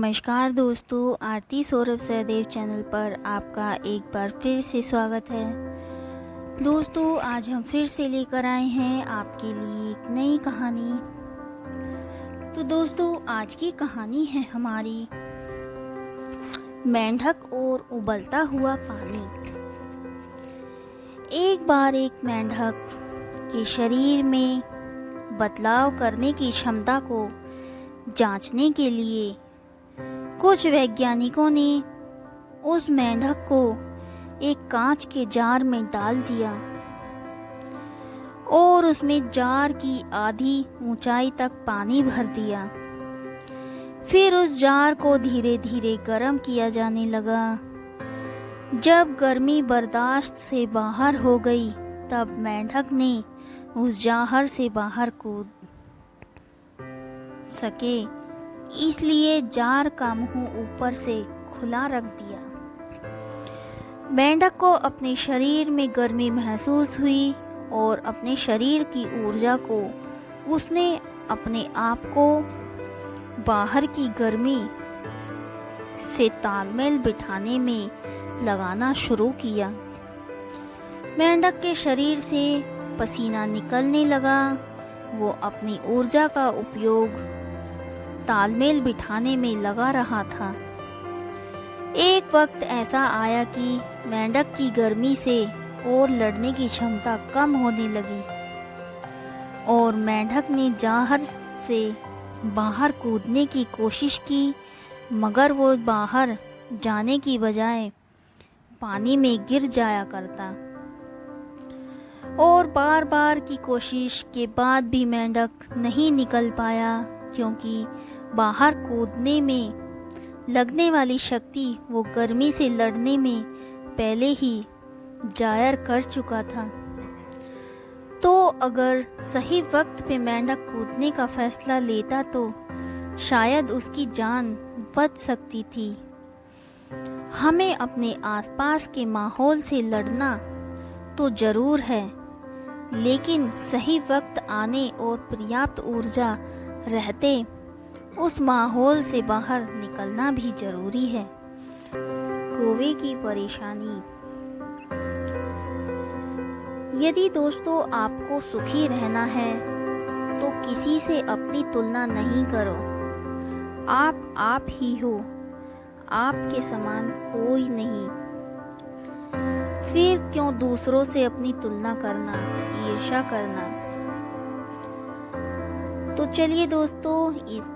नमस्कार दोस्तों, आरती सौरभ सहदेव चैनल पर आपका एक बार फिर से स्वागत है। दोस्तों, आज हम फिर से लेकर आए हैं आपके लिए एक नई कहानी। तो दोस्तों, आज की कहानी है हमारी मेंढक और उबलता हुआ पानी। एक बार एक मेंढक के शरीर में बदलाव करने की क्षमता को जांचने के लिए कुछ वैज्ञानिकों ने उस मेंढक को एक कांच के जार में डाल दिया और उसमें जार की आधी ऊंचाई तक पानी भर दिया। फिर उस जार को धीरे धीरे गर्म किया जाने लगा। जब गर्मी बर्दाश्त से बाहर हो गई, तब मेंढक ने उस जार से बाहर कूद सके, इसलिए जार का मुंह ऊपर से खुला रख दिया। मेंढक को अपने शरीर में गर्मी महसूस हुई और अपने शरीर की ऊर्जा को उसने अपने आप को बाहर की गर्मी से तालमेल बिठाने में लगाना शुरू किया। मेंढक के शरीर से पसीना निकलने लगा। वो अपनी ऊर्जा का उपयोग तालमेल बिठाने में लगा रहा था। एक वक्त ऐसा आया कि मेंढक की गर्मी से और लड़ने की क्षमता कम होने लगी और मेंढक ने जार से बाहर कूदने की कोशिश की, मगर वो बाहर जाने की बजाय पानी में गिर जाया करता और बार बार की कोशिश के बाद भी मेंढक नहीं निकल पाया, क्योंकि बाहर कूदने में लगने वाली शक्ति वो गर्मी से लड़ने में पहले ही जाया कर चुका था। तो अगर सही वक्त पे मेंढक कूदने का फैसला लेता तो शायद उसकी जान बच सकती थी। हमें अपने आसपास के माहौल से लड़ना तो जरूर है, लेकिन सही वक्त आने और पर्याप्त ऊर्जा रहते उस माहौल से बाहर निकलना भी जरूरी है। कौवे की परेशानी। यदि दोस्तों आपको सुखी रहना है तो किसी से अपनी तुलना नहीं करो। आप ही हो, आपके समान कोई नहीं। फिर क्यों दूसरों से अपनी तुलना करना, ईर्ष्या करना। तो चलिए दोस्तों, इस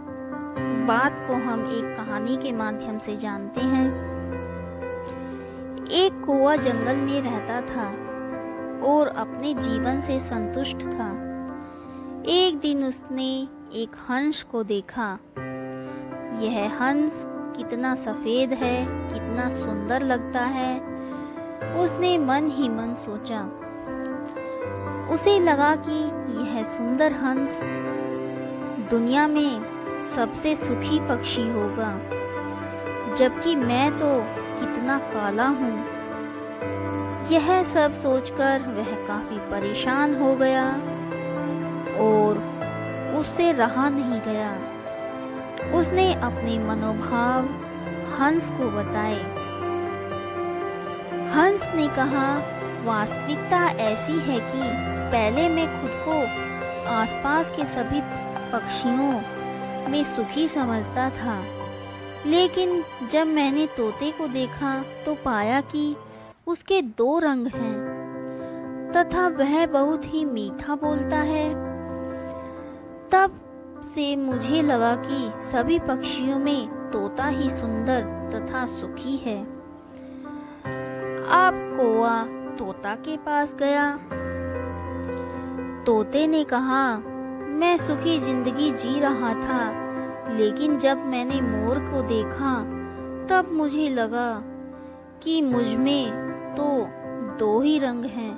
बात को हम एक कहानी के माध्यम से जानते हैं। एक कौवा जंगल में रहता था और अपने जीवन से संतुष्ट था। एक दिन उसने एक हंस को देखा। यह हंस कितना सफेद है, कितना सुंदर लगता है, उसने मन ही मन सोचा। उसे लगा कि यह सुंदर हंस दुनिया में सबसे सुखी पक्षी होगा, जबकि मैं तो कितना काला हूँ। यह सब सोचकर वह काफी परेशान हो गया और उससे रहा नहीं गया। उसने अपने मनोभाव हंस को बताए। हंस ने कहा, वास्तविकता ऐसी है कि पहले मैं खुद को आसपास के सभी पक्षियों में सुखी समझता था, लेकिन जब मैंने तोते को देखा तो पाया कि उसके 2 रंग हैं तथा वह बहुत ही मीठा बोलता है। तब से मुझे लगा कि सभी पक्षियों में तोता ही सुंदर तथा सुखी है। अब कौवा तोता के पास गया। तोते ने कहा, मैं सुखी जिंदगी जी रहा था, लेकिन जब मैंने मोर को देखा तब मुझे लगा कि मुझ में तो 2 ही रंग हैं,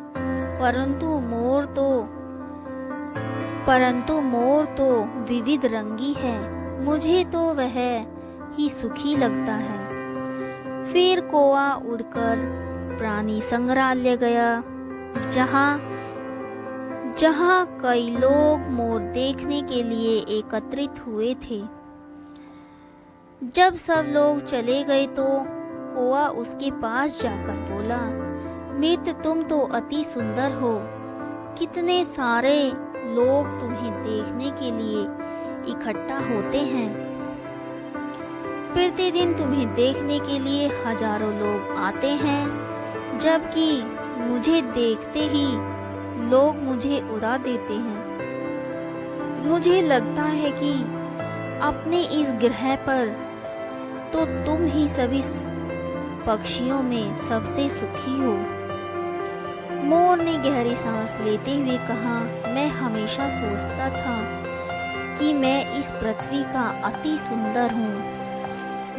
परंतु मोर तो विविध रंगी है। मुझे तो वह ही सुखी लगता है। फिर कौवा उड़कर प्राणी संग्रहालय गया, जहाँ कई लोग मोर देखने के लिए एकत्रित हुए थे। जब सब लोग चले गए तो कौआ उसके पास जाकर बोला, मित्र तुम तो अति सुंदर हो, कितने सारे लोग तुम्हें देखने के लिए इकट्ठा होते हैं। प्रतिदिन तुम्हें देखने के लिए हजारों लोग आते हैं, जबकि मुझे देखते ही लोग मुझे उड़ा देते हैं। मुझे लगता है कि अपने इस ग्रह पर तो तुम ही सभी पक्षियों में सबसे सुखी हो। मोर ने गहरी सांस लेते हुए कहा, मैं हमेशा सोचता था कि मैं इस पृथ्वी का अति सुंदर हूँ,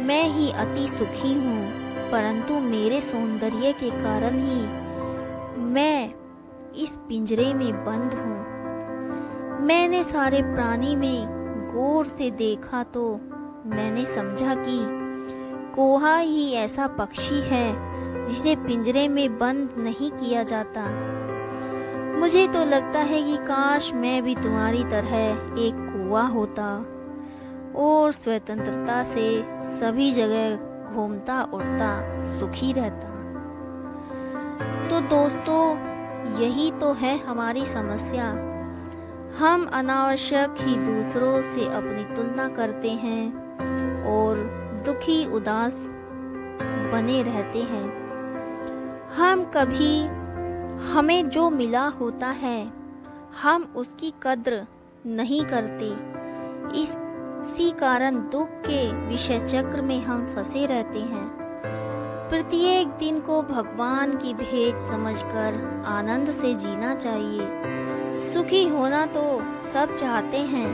मैं ही अति सुखी हूँ, परंतु मेरे सौंदर्य के कारण ही मैं इस पिंजरे में बंद हूँ। मैंने सारे प्राणी में गौर से देखा तो मैंने समझा कि कौआ ही ऐसा पक्षी है जिसे पिंजरे में बंद नहीं किया जाता। मुझे तो लगता है कि काश मैं भी तुम्हारी तरह एक कौआ होता और स्वतंत्रता से सभी जगह घूमता उड़ता सुखी रहता। तो दोस्तों, यही तो है हमारी समस्या। हम अनावश्यक ही दूसरों से अपनी तुलना करते हैं और दुखी उदास बने रहते हैं। हमें जो मिला होता है हम उसकी कद्र नहीं करते। इसी कारण दुख के विषय चक्र में हम फंसे रहते हैं। प्रत्येक दिन को भगवान की भेंट समझकर आनंद से जीना चाहिए। सुखी होना तो सब चाहते हैं,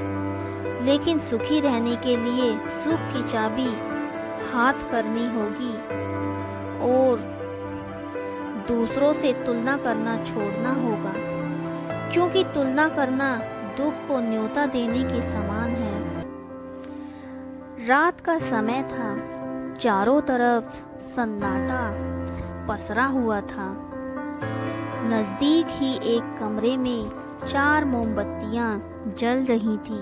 लेकिन सुखी रहने के लिए सुख की चाबी हाथ करनी होगी और दूसरों से तुलना करना छोड़ना होगा, क्योंकि तुलना करना दुख को न्योता देने के समान है। रात का समय था, चारों तरफ सन्नाटा पसरा हुआ था। नजदीक ही एक कमरे में 4 मोमबत्तियां जल रही थी।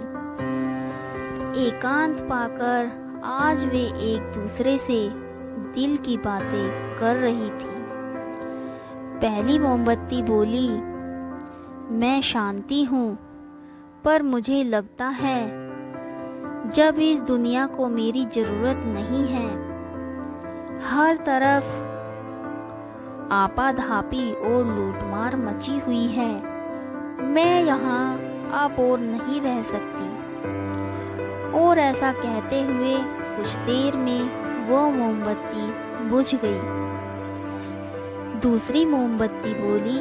एकांत पाकर आज वे एक दूसरे से दिल की बातें कर रही थी। पहली मोमबत्ती बोली, मैं शांति हूँ, पर मुझे लगता है जब इस दुनिया को मेरी जरूरत नहीं है। हर तरफ आपाधापी और लूटमार मची हुई है। मैं यहाँ अब और नहीं रह सकती। और ऐसा कहते हुए कुछ देर में वो मोमबत्ती बुझ गई। दूसरी मोमबत्ती बोली,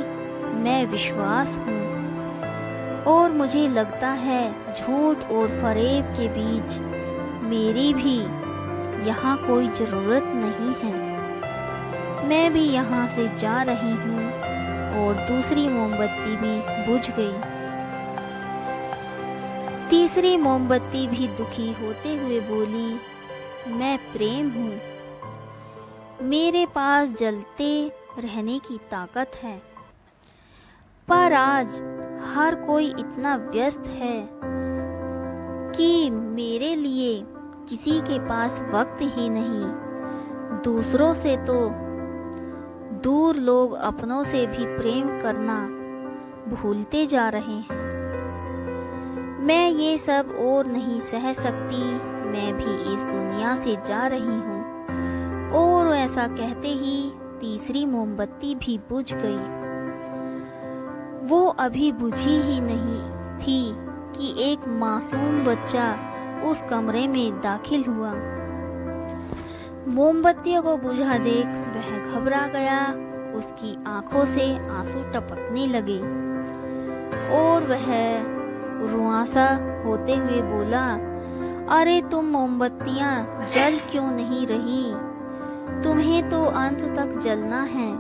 मैं विश्वास हूँ और मुझे लगता है झूठ और फरेब के बीच मेरी भी यहाँ कोई ज़रूरत नहीं है। मैं भी यहाँ से जा रही हूँ। और दूसरी मोमबत्ती भी बुझ गई। तीसरी मोमबत्ती भी दुखी होते हुए बोली, मैं प्रेम हूँ, मेरे पास जलते रहने की ताकत है, पर आज हर कोई इतना व्यस्त है कि मेरे लिए किसी के पास वक्त ही नहीं। दूसरों से तो दूर लोग अपनों से भी प्रेम करना भूलते जा रहे हैं। मैं ये सब और नहीं सह सकती, मैं भी इस दुनिया से जा रही हूँ। और ऐसा कहते ही तीसरी मोमबत्ती भी बुझ गई। वो अभी बुझी ही नहीं थी कि एक मासूम बच्चा उस कमरे में दाखिल हुआ। मोमबत्तियों को बुझा देख वह घबरा गया। उसकी आंखों से आंसू टपकने लगे और वह रुआंसा होते हुए बोला, अरे तुम मोमबत्तियां जल क्यों नहीं रही? तुम्हें तो अंत तक जलना है।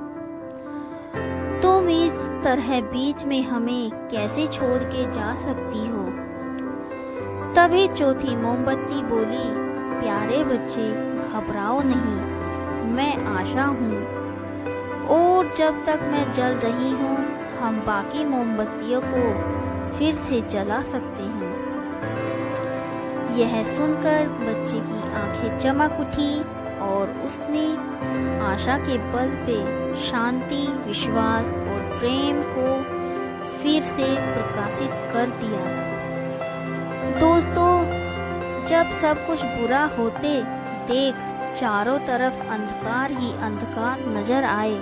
तुम इस तरह बीच में हमें कैसे छोड़ के जा सकती हो? तभी चौथी मोमबत्ती बोली, प्यारे बच्चे घबराओ नहीं, मैं आशा हूँ और जब तक मैं जल रही हूँ हम बाकी मोमबत्तियों को फिर से जला सकते हैं। यह सुनकर बच्चे की आंखें चमक उठी और उसने आशा के बल पे शांति, विश्वास और प्रेम को फिर से प्रकाशित कर दिया। दोस्तों, जब सब कुछ बुरा होते देख चारों तरफ अंधकार ही अंधकार नजर आए,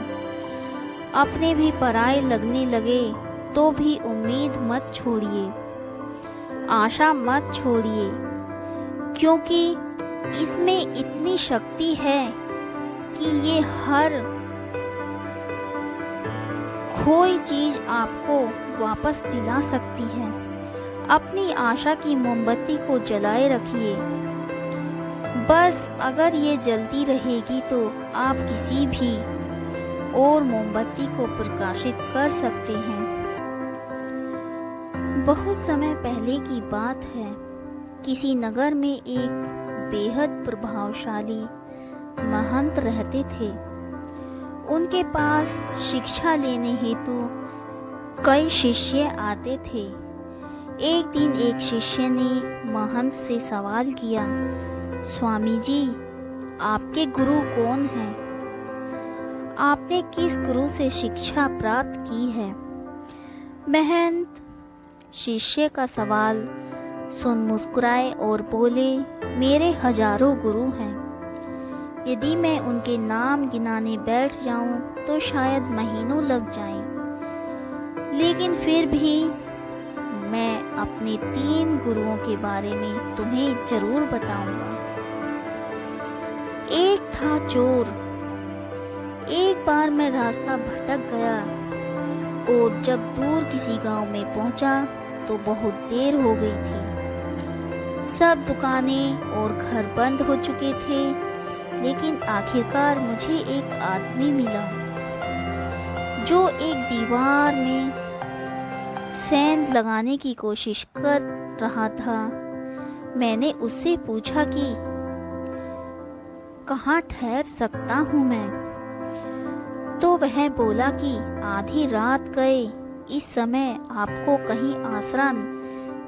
अपने भी पराये लगने लगे, तो भी उम्मीद मत छोड़िए, आशा मत छोड़िए, क्योंकि इसमें इतनी शक्ति है कि ये हर खोई चीज आपको वापस दिला सकती है। अपनी आशा की मोमबत्ती को जलाए रखिए। बस अगर ये जलती रहेगी तो आप किसी भी और मोमबत्ती को प्रकाशित कर सकते हैं। बहुत समय पहले की बात है, किसी नगर में एक बेहद प्रभावशाली महंत रहते थे। उनके पास शिक्षा लेने हेतु कई शिष्य आते थे। एक दिन एक शिष्य ने महंत से सवाल किया, स्वामी जी, आपके गुरु कौन हैं? आपने किस गुरु से शिक्षा प्राप्त की है? महंत शिष्य का सवाल सुन मुस्कुराए और बोले, मेरे हजारों गुरु हैं। यदि मैं उनके नाम गिनाने बैठ जाऊं तो शायद महीनों लग जाएं। लेकिन फिर भी मैं अपने 3 गुरुओं के बारे में तुम्हें जरूर बताऊंगा। एक था चोर। एक बार मैं रास्ता भटक गया और जब दूर किसी गांव में पहुंचा तो बहुत देर हो गई थी। सब दुकानें और घर बंद हो चुके थे, लेकिन आखिरकार मुझे एक आदमी मिला जो एक दीवार में सेंध लगाने की कोशिश कर रहा था। मैंने उससे पूछा कि कहाँ ठहर सकता हूँ मैं? तो वह बोला कि आधी रात गए, इस समय आपको कहीं आसरा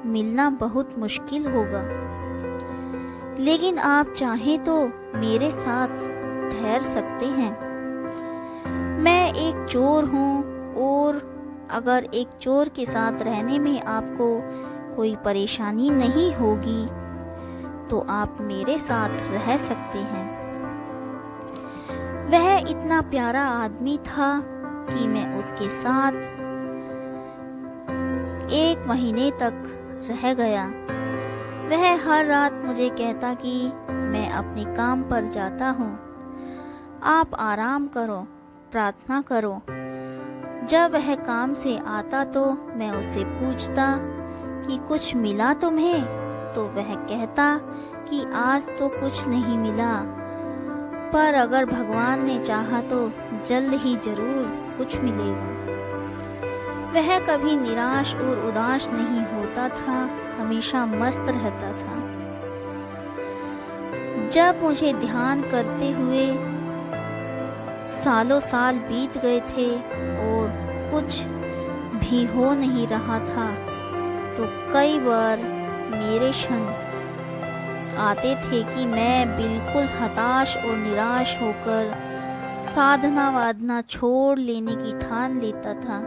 मिलना बहुत मुश्किल होगा, लेकिन आप चाहें तो मेरे साथ ठहर सकते हैं। मैं एक चोर हूँ और अगर एक चोर के साथ रहने में आपको कोई परेशानी नहीं होगी तो आप मेरे साथ रह सकते हैं। वह इतना प्यारा आदमी था कि मैं उसके साथ 1 महीने तक रह गया। वह हर रात मुझे कहता कि मैं अपने काम पर जाता हूँ, आप आराम करो, प्रार्थना करो। जब वह काम से आता तो मैं उससे पूछता कि कुछ मिला तुम्हें? तो वह कहता कि आज तो कुछ नहीं मिला, पर अगर भगवान ने चाहा तो जल्द ही जरूर कुछ मिलेगा। वह कभी निराश और उदास नहीं होता था, हमेशा मस्त रहता था। जब मुझे ध्यान करते हुए सालों साल बीत गए थे और कुछ भी हो नहीं रहा था, तो कई बार मेरे क्षण आते थे कि मैं बिल्कुल हताश और निराश होकर साधना वादना छोड़ लेने की ठान लेता था।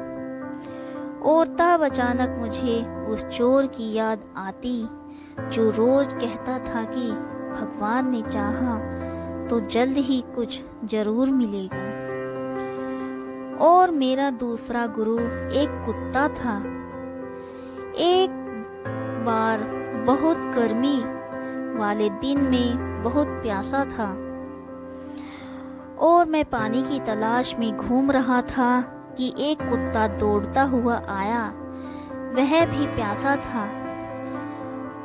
और तब अचानक मुझे उस चोर की याद आती जो रोज कहता था कि भगवान ने चाहा तो जल्द ही कुछ जरूर मिलेगा। और मेरा दूसरा गुरु एक कुत्ता था। एक बार बहुत गर्मी वाले दिन में बहुत प्यासा था और मैं पानी की तलाश में घूम रहा था कि एक कुत्ता दौड़ता हुआ आया। वह भी प्यासा था।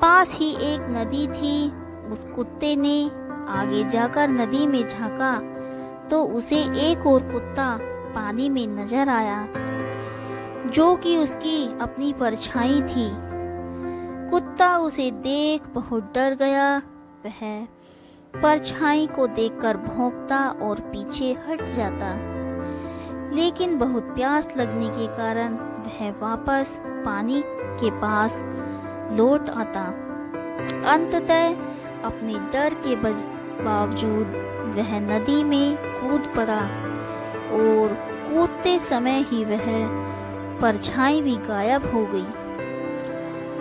पास ही एक नदी थी। उस कुत्ते ने आगे जाकर नदी में झांका तो उसे एक और कुत्ता पानी में नजर आया जो कि उसकी अपनी परछाई थी। कुत्ता उसे देख बहुत डर गया। वह परछाई को देखकर भौंकता और पीछे हट जाता, लेकिन बहुत प्यास लगने के कारण वह वापस पानी के पास लौट आता। अंततः अपने डर के बावजूद वह नदी में कूद पड़ा और कूदते समय ही वह परछाई भी गायब हो गई।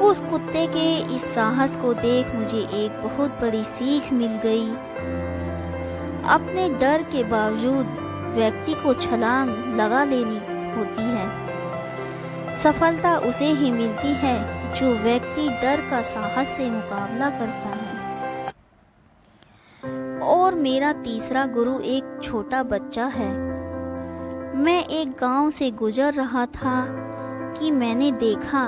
उस कुत्ते के इस साहस को देख मुझे एक बहुत बड़ी सीख मिल गई। अपने डर के बावजूद व्यक्ति को छलांग लगा लेनी होती है। सफलता उसे ही मिलती है जो व्यक्ति डर का साहस से मुकाबला करता है। और मेरा तीसरा गुरु एक छोटा बच्चा है। मैं एक गांव से गुजर रहा था कि मैंने देखा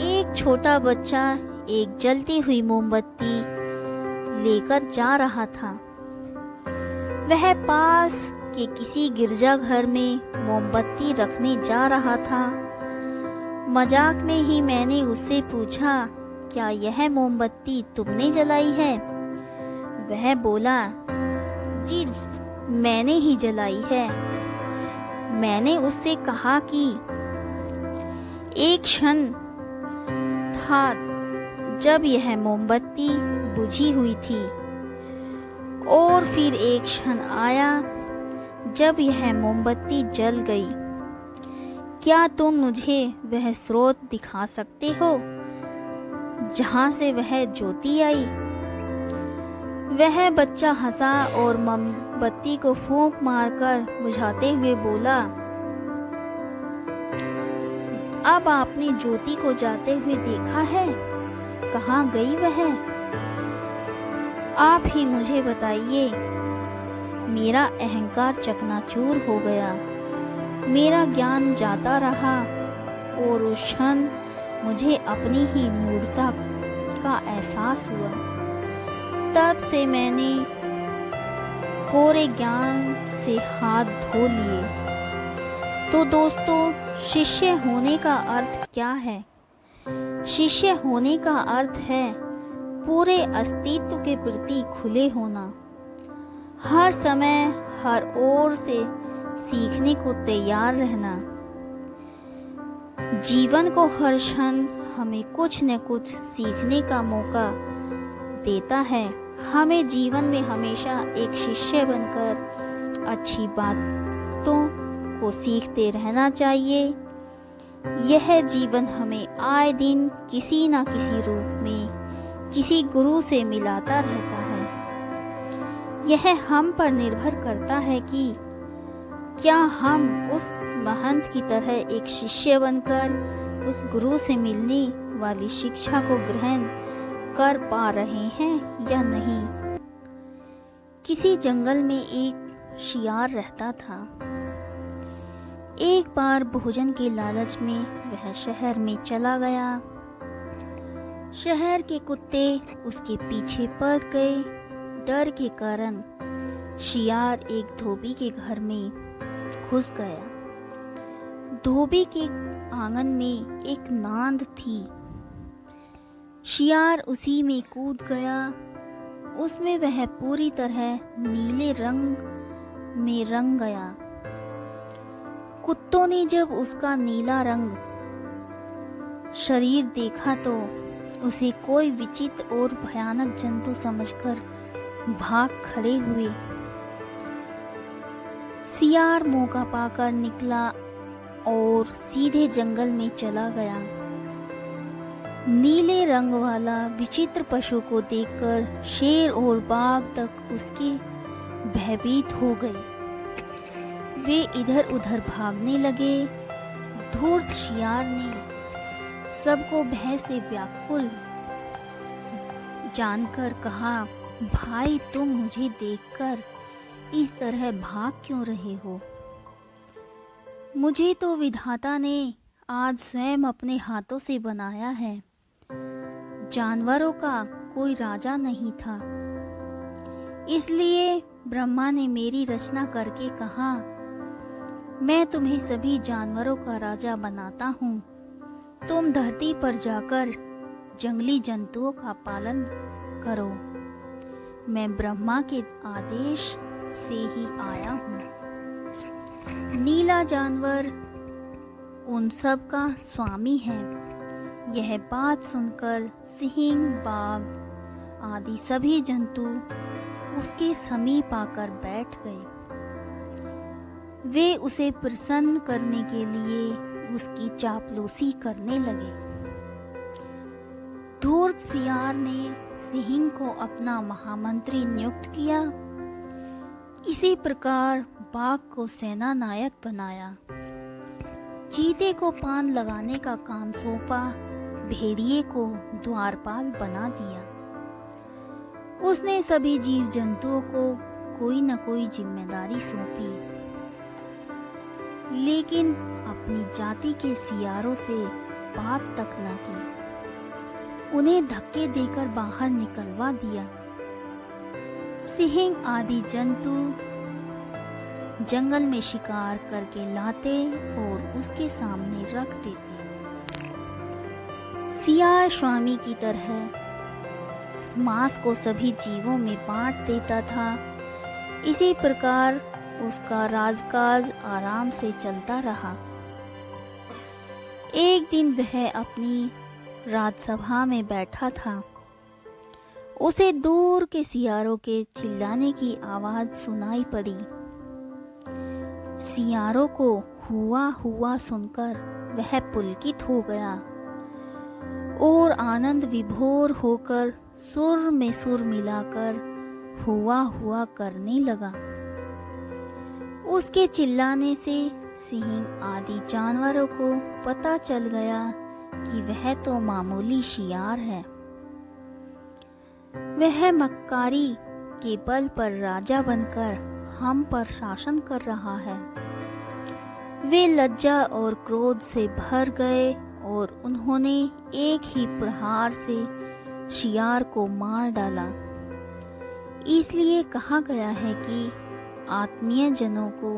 एक छोटा बच्चा एक जलती हुई मोमबत्ती लेकर जा रहा था। वह पास के किसी गिरजाघर में मोमबत्ती रखने जा रहा था। मजाक में ही मैंने उससे पूछा, क्या यह मोमबत्ती तुमने जलाई है? वह बोला, जी मैंने ही जलाई है। मैंने उससे कहा कि एक क्षण था जब यह मोमबत्ती बुझी हुई थी और फिर एक क्षण आया जब यह मोमबत्ती जल गई। क्या तुम मुझे वह स्रोत दिखा सकते हो जहां से वह ज्योति आई? वह बच्चा हंसा और मोमबत्ती को फूंक मारकर बुझाते हुए बोला, अब आपने ज्योति को जाते हुए देखा है? कहाँ गई वह? आप ही मुझे बताइए। मेरा अहंकार चकनाचूर हो गया। मेरा ज्ञान जाता रहा और उस क्षण मुझे अपनी ही मूर्खता का एहसास हुआ। तब से मैंने कोरे ज्ञान से हाथ धो लिए। तो दोस्तों, शिष्य होने का अर्थ क्या है? शिष्य होने का अर्थ है पूरे अस्तित्व के प्रति खुले होना, हर समय हर ओर से सीखने को तैयार रहना। जीवन को हर क्षण हमें कुछ न कुछ सीखने का मौका देता है। हमें जीवन में हमेशा एक शिष्य बनकर अच्छी बातों को सीखते रहना चाहिए। यह जीवन हमें आए दिन किसी न किसी रूप में किसी गुरु से मिलाता रहता है। यह हम पर निर्भर करता है कि क्या हम उस महंत की तरह एक शिष्य बनकर उस गुरु से मिलने वाली शिक्षा को ग्रहण कर पा रहे हैं या नहीं। किसी जंगल में एक शियार रहता था। एक बार भोजन के लालच में वह शहर में चला गया। शहर के कुत्ते उसके पीछे पड़ गए। डर के कारण शियार एक धोबी के घर में घुस गया। धोबी के आंगन में एक नांद थी। शियार उसी में कूद गया। उसमें वह पूरी तरह नीले रंग में रंग गया। कुत्तों ने जब उसका नीला रंग शरीर देखा तो उसे कोई विचित्र और भयानक जंतु समझकर भाग खड़े हुए। शियार मौका पाकर निकला और सीधे जंगल में चला गया। नीले रंग वाला विचित्र पशु को देखकर शेर और बाघ तक उसके भयभीत हो गए। वे इधर उधर भागने लगे। धूर्त शियार ने सबको भय से व्याकुल जानकर कहा, भाई तुम मुझे देखकर इस तरह भाग क्यों रहे हो? मुझे तो विधाता ने आज स्वयं अपने हाथों से बनाया है। जानवरों का कोई राजा नहीं था, इसलिए ब्रह्मा ने मेरी रचना करके कहा, मैं तुम्हें सभी जानवरों का राजा बनाता हूँ। तुम धरती पर जाकर जंगली जंतुओं का पालन करो। मैं ब्रह्मा के आदेश से ही आया हूँ। नीला जानवर उन सब का स्वामी है। यह बात सुनकर सिंह, बाघ आदि सभी जंतु उसके समीप आकर बैठ गए। वे उसे प्रसन्न करने के लिए उसकी चापलूसी करने लगे। धूर्त सियार ने सिंह को अपना महामंत्री नियुक्त किया। इसी प्रकार बाघ को सेना नायक बनाया। चीते को पान लगाने का काम सौंपा। भेड़िए को द्वारपाल बना दिया। उसने सभी जीव जंतुओं को कोई न कोई जिम्मेदारी सौंपी, लेकिन अपनी जाति के सियारों से बात तक न की। उन्हें धक्के देकर बाहर निकलवा दिया। सिंह आदि जंतु जंगल में शिकार करके लाते और उसके सामने रख देते। सियार स्वामी की तरह मांस को सभी जीवों में बांट देता था। इसी प्रकार उसका राजकाज आराम से चलता रहा। एक दिन वह अपनी राजसभा में बैठा था। उसे दूर के सियारों के चिल्लाने की आवाज सुनाई पड़ी। सियारों को हुआ हुआ सुनकर वह पुलकित हो गया और आनंद विभोर होकर सुर में सुर मिलाकर हुआ हुआ करने लगा। उसके चिल्लाने से सिंह आदि जानवरों को पता चल गया कि वह तो मामूली शियार है। वह मक्कारी के बल पर राजा बनकर हम पर शासन कर रहा है। वे लज्जा और क्रोध से भर गए और उन्होंने एक ही प्रहार से शियार को मार डाला। इसलिए कहा गया है कि आत्मीय जनों को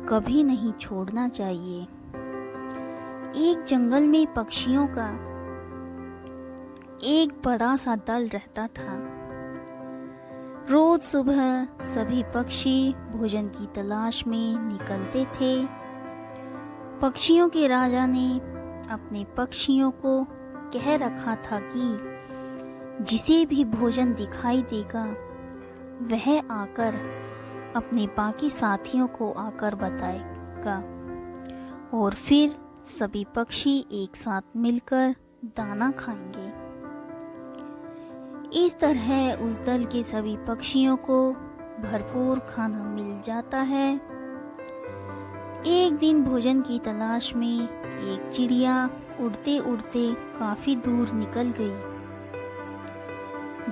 कभी नहीं छोड़ना चाहिए। एक जंगल में पक्षियों का एक बड़ा सा दल रहता था। रोज सुबह सभी पक्षी भोजन की तलाश में निकलते थे। पक्षियों के राजा ने अपने पक्षियों को कह रखा था कि जिसे भी भोजन दिखाई देगा वह आकर अपने बाकी साथियों को आकर बताएगा और फिर सभी पक्षी एक साथ मिलकर दाना खाएंगे। इस तरह उस दल के सभी पक्षियों को भरपूर खाना मिल जाता है। एक दिन भोजन की तलाश में एक चिड़िया उड़ते उड़ते काफी दूर निकल गई।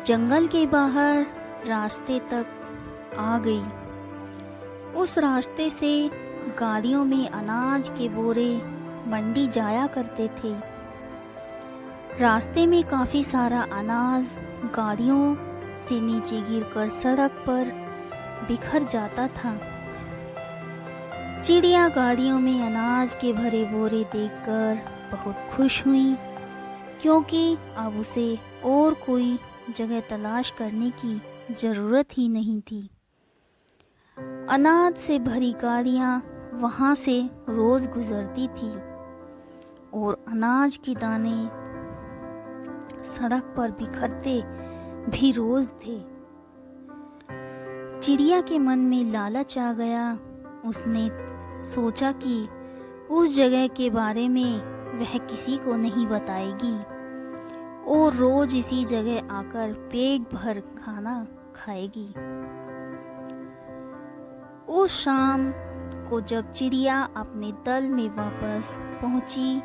जंगल के बाहर रास्ते तक आ गई। उस रास्ते से गाड़ियों में अनाज के बोरे मंडी जाया करते थे। रास्ते में काफी सारा अनाज गाड़ियों से नीचे गिरकर सड़क पर बिखर जाता था। चिड़िया गाड़ियों में अनाज के भरे बोरे देखकर बहुत खुश हुई, क्योंकि अब उसे और कोई जगह तलाश करने की जरूरत ही नहीं थी। अनाज से भरी गाड़ियाँ वहाँ से रोज गुजरती थी और अनाज के दाने सड़क पर बिखरते भी रोज थे। चिड़िया के मन में लालच आ गया। उसने सोचा कि उस जगह के बारे में वह किसी को नहीं बताएगी और रोज इसी जगह आकर पेट भर खाना खाएगी। उस शाम को जब चिड़िया अपने दल में वापस पहुंची,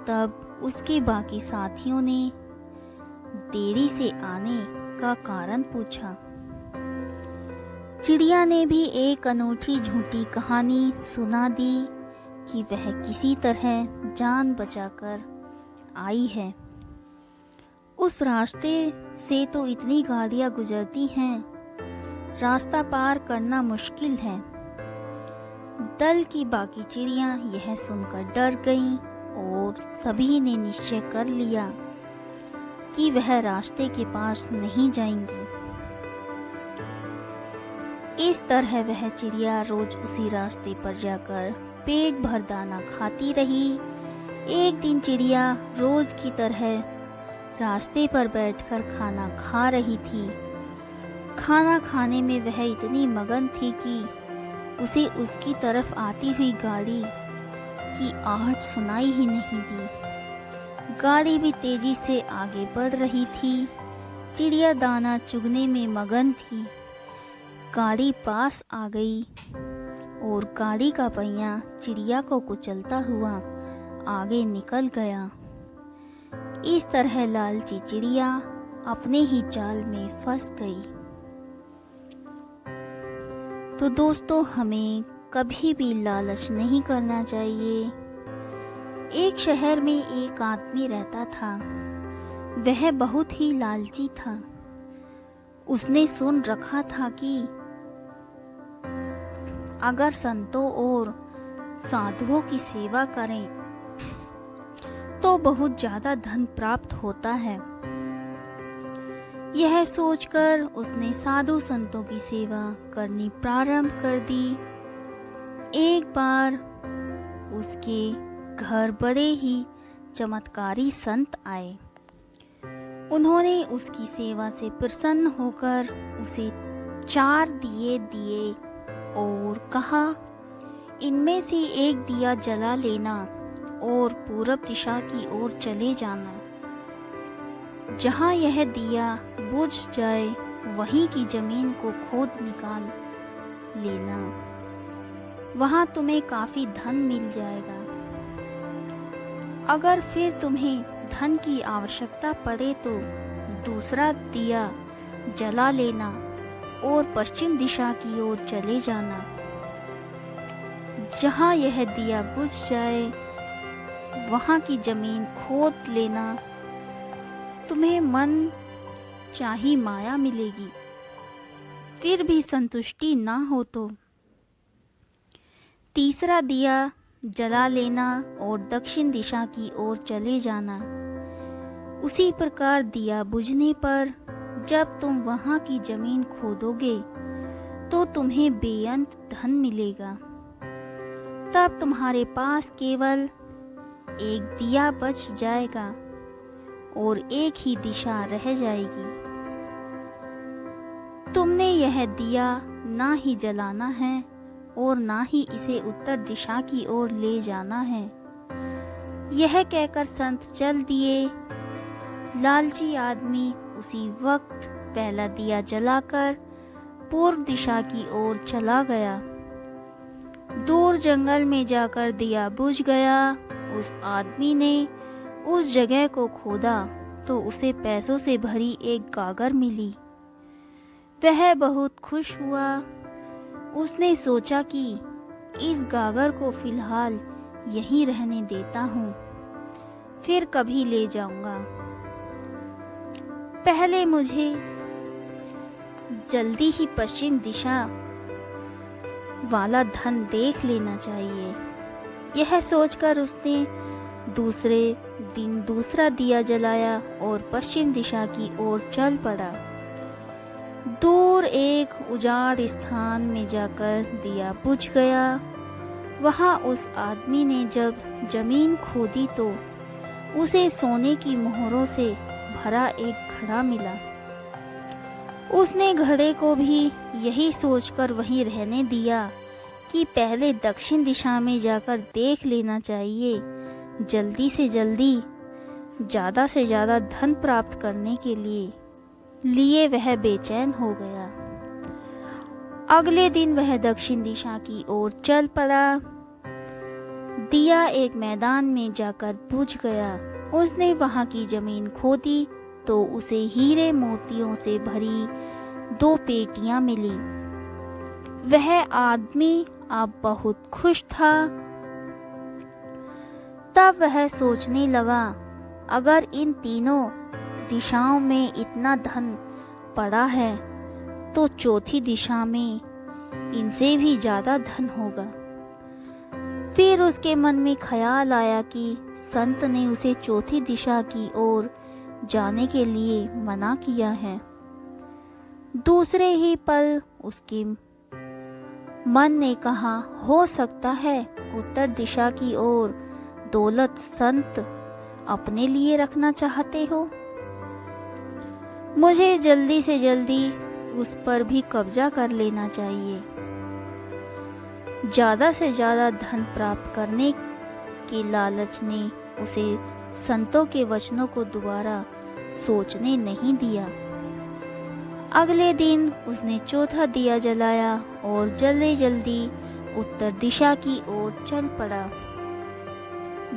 तब उसके बाकी साथियों ने देरी से आने का कारण पूछा। चिड़िया ने भी एक अनूठी झूठी कहानी सुना दी कि वह किसी तरह जान बचाकर आई है। उस रास्ते से तो इतनी गाड़ियां गुजरती हैं, रास्ता पार करना मुश्किल है। दल की बाकी चिड़ियां यह सुनकर डर गईं और सभी ने निश्चय कर लिया कि वह रास्ते के पास नहीं जाएंगी। इस तरह वह चिड़िया रोज उसी रास्ते पर जाकर पेट भर दाना खाती रही। एक दिन चिड़िया रोज की तरह रास्ते पर बैठकर खाना खा रही थी। खाना खाने में वह इतनी मगन थी कि उसे उसकी तरफ आती हुई गाड़ी की आहट सुनाई ही नहीं दी। गाड़ी भी तेजी से आगे बढ़ रही थी। चिड़िया दाना चुगने में मगन थी। गाड़ी पास आ गई और गाड़ी का पहिया चिड़िया को कुचलता हुआ आगे निकल गया। इस तरह लालची चिड़िया अपने ही जाल में फंस गई। तो दोस्तों, हमें कभी भी लालच नहीं करना चाहिए। एक शहर में एक आदमी रहता था। वह बहुत ही लालची था। उसने सुन रखा था कि अगर संतों और साधुओं की सेवा करें तो बहुत ज्यादा धन प्राप्त होता है। यह सोचकर उसने साधु संतों की सेवा करनी प्रारंभ कर दी। एक बार उसके घर बड़े ही चमत्कारी संत आए। उन्होंने उसकी सेवा से प्रसन्न होकर उसे 4 दिए दिए और कहा, इनमें से एक दिया जला लेना और पूरब दिशा की ओर चले जाना। जहाँ यह दिया बुझ जाए वहीं की जमीन को खोद निकाल लेना। वहाँ तुम्हें काफी धन मिल जाएगा। अगर फिर तुम्हें धन की आवश्यकता पड़े तो दूसरा दिया जला लेना और पश्चिम दिशा की ओर चले जाना। जहाँ यह दिया बुझ जाए वहाँ की जमीन खोद लेना। तुम्हें मन चाही माया मिलेगी। फिर भी संतुष्टि ना हो तो तीसरा दिया जला लेना और दक्षिण दिशा की ओर चले जाना। उसी प्रकार दिया बुझने पर जब तुम वहाँ की जमीन खोदोगे तो तुम्हें बेअंत धन मिलेगा। तब तुम्हारे पास केवल एक दिया बच जाएगा और एक ही दिशा रह जाएगी। तुमने यह दिया ना ही जलाना है और ना ही इसे उत्तर दिशा की ओर ले जाना है। यह कहकर संत चल दिए। लालची आदमी उसी वक्त पहला दिया जलाकर पूर्व दिशा की ओर चला गया। दूर जंगल में जाकर दिया बुझ गया। उस आदमी ने उस जगह को खोदा तो उसे पैसों से भरी एक गागर मिली। वह बहुत खुश हुआ। उसने सोचा कि इस गागर को फिलहाल यहीं रहने देता हूँ, फिर कभी ले जाऊंगा। पहले मुझे जल्दी ही पश्चिम दिशा वाला धन देख लेना चाहिए। यह सोचकर उसने दूसरे दिन दूसरा दिया जलाया और पश्चिम दिशा की ओर चल पड़ा। दूर एक उजाड़ स्थान में जाकर दिया बुझ गया। वहां उस आदमी ने जब जमीन खोदी तो उसे सोने की मोहरों से भरा एक घड़ा मिला। उसने घड़े को भी यही सोचकर वहीं रहने दिया कि पहले दक्षिण दिशा में जाकर देख लेना चाहिए। जल्दी से जल्दी ज़्यादा से ज़्यादा धन प्राप्त करने के लिए वह बेचैन हो गया। अगले दिन वह दक्षिण दिशा की ओर चल पड़ा। दिया एक मैदान में जाकर बुझ गया। उसने वहां की जमीन खोदी तो उसे हीरे मोतियों से भरी 2 पेटियां मिली। वह आदमी अब बहुत खुश था। तब वह सोचने लगा, अगर इन तीनों दिशाओं में इतना धन पड़ा है तो चौथी दिशा में इनसे भी ज्यादा धन होगा। फिर उसके मन में ख्याल आया कि संत ने उसे चौथी दिशा की ओर जाने के लिए मना किया है। दूसरे ही पल उसके मन ने कहा, हो सकता है उत्तर दिशा की ओर दौलत संत अपने लिए रखना चाहते हो? मुझे जल्दी से जल्दी उस पर भी कब्जा कर लेना चाहिए। ज़्यादा से ज़्यादा धन प्राप्त करने के लालच ने उसे संतों के वचनों को दोबारा सोचने नहीं दिया। अगले दिन उसने चौथा दिया जलाया और जल्दी जल्दी उत्तर दिशा की ओर चल पड़ा।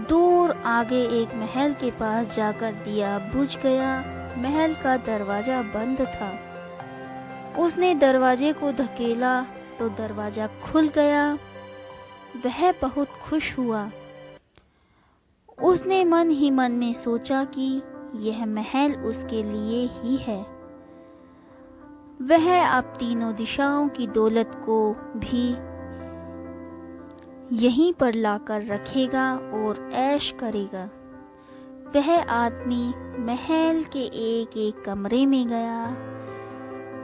दूर आगे एक महल के पास जाकर दिया बुझ गया। महल का दरवाजा बंद था। उसने दरवाजे को धकेला तो दरवाजा खुल गया। वह बहुत खुश हुआ। उसने मन ही मन में सोचा कि यह महल उसके लिए ही है। वह अब तीनों दिशाओं की दौलत को भी यहीं पर लाकर रखेगा और ऐश करेगा। वह आदमी महल के एक एक कमरे में गया।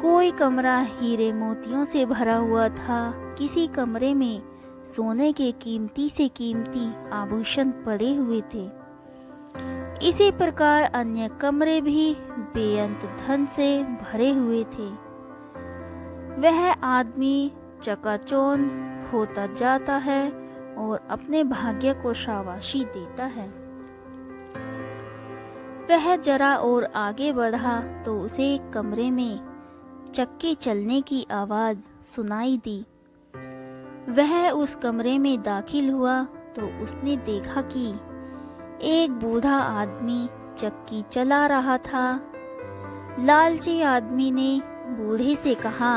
कोई कमरा हीरे मोतियों से भरा हुआ था। किसी कमरे में सोने के कीमती से कीमती आभूषण पड़े हुए थे। इसी प्रकार अन्य कमरे भी बेअंत धन से भरे हुए थे। वह आदमी चकाचौंध होता जाता है और अपने भाग्य को शाबाशी देता है। वह जरा और आगे बढ़ा तो उसे एक कमरे में चक्के चलने की आवाज सुनाई दी। वह उस कमरे में दाखिल हुआ तो उसने देखा कि एक बूढ़ा आदमी चक्की चला रहा था। लालची आदमी ने बूढ़े से कहा